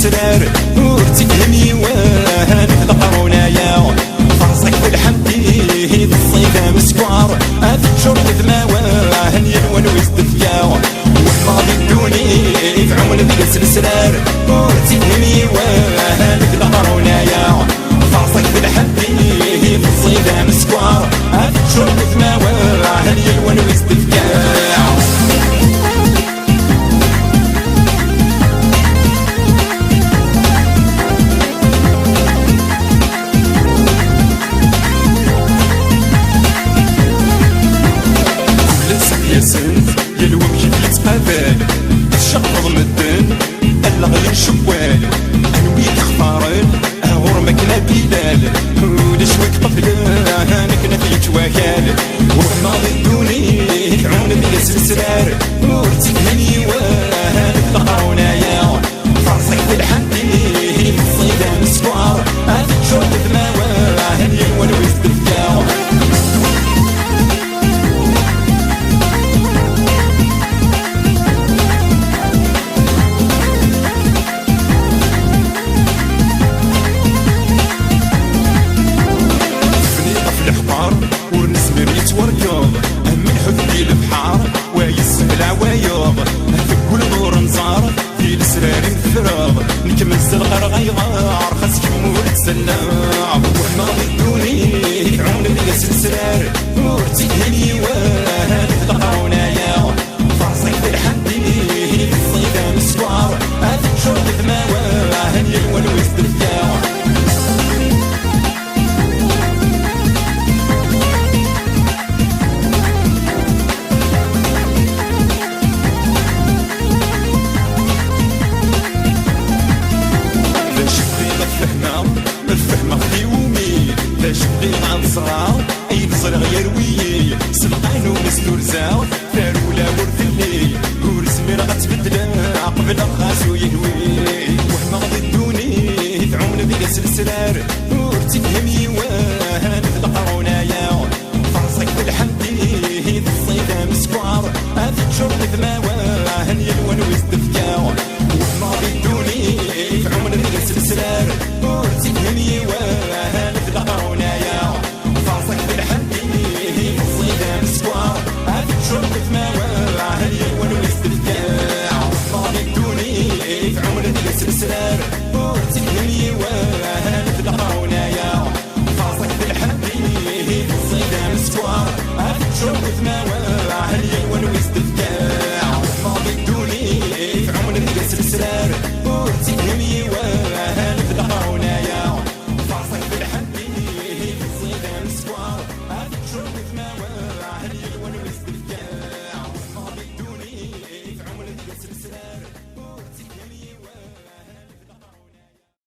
السرار وتكلمي وهان القرونايا فرصك بالحمدي الصيدة مسكوار أفجر ذماوان يلون ويزدفيا وحفاظ الدوني في عمل ذي السرار وتكلمي وهان القرونايا فرصك بالحمدي الصيدة مسكوار أفجر ذماوان يلون ويزدفيا يلوم كيف يتقابل الشقر مدن الغير شوال انوي تخفارن اغور مكنا بلال ولشوك قبله هانكنا في تواكال وحماض الدوني عون بلا سلسلار ورتكهني وهانك تقرونايا فرصك بالحمدي الصيدة مسكوار اتشرب ذماواه هني ونويز بالفيا ورياض من حذي البحار ويسهل عوايض في كل دور نزار في السرار الفراغ نكمز الغرغيغار خاص كمور تسلع وحماض الدوني عون بلا سلسلار ورتكهني وهان تلقاونايا فرصك بالحدي الصيدة مسكوار أفجر ذماواه هني الونويز دفيا الفهمة في يومي لا شبقي عن صغار اي بصر غير ويي سلقان ونسلو رزاق فارولا ورثلي ورسمي راه غتبدل قبل خاسو يهوي وحماض الدوني تعون بلا سلسلار ورتكهمي وهان القرونايا فرصك بالحمدي الصيدة مسكوار اتشرب ذماواه هني الونويز دفيا وحماض الدوني تعون بلا سلسلار ورتكهمي وهان القرونايا فرصك بالحمدي الصيدة مسكوار اتشرب ذماواه هني الونويز دفيا وحماض الدوني تعون بلا سلسلار ورتكهمي وهان القرونايا فرصك بالحمدي الصيدة مسكوار اتشرب ذماواه هني الونويز دفيا وحماض الدوني تعون بلا سلسلار ورتكهمي وهان القرونايا فرصك بالحمدي الصيدة مسكوار اتشرب ذماواه هني الونويز دفيا وحماض الدوني تعون بلا سلسلار ورتكهمي وهان القرونايا